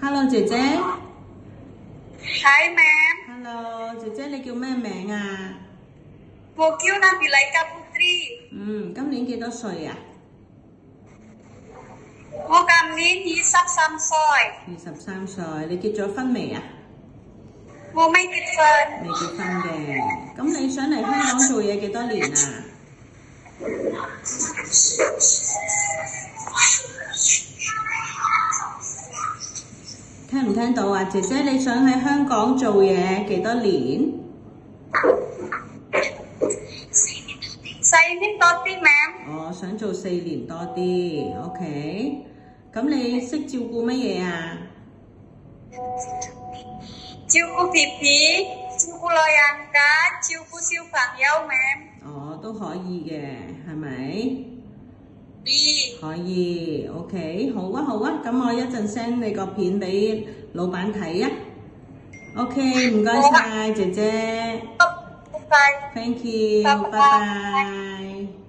Hello 姐姐 Hi ma'am,，Hello 姐姐，你叫咩名啊？我叫Nabila Putri。今年幾多歲啊？我今年23歲。23歲，你結咗婚未啊？我未結婚。未結婚嘅，咁你想嚟香港做嘢幾多年啊？聽唔聽到啊？姐姐，你想喺香港做嘢幾多年4年多啲 ma'am。我想做4年多啲，OK。咁你識照顧乜嘢啊？照顧 BB， 照顧老人家，照顧小朋友 ma'am。都可以嘅，係咪？可可以。以，OK，好啊，好啊，咁我一陣 send 你個片俾老闆睇啊。OK，唔該晒，姐姐拜拜。，Thank you，拜拜拜。拜。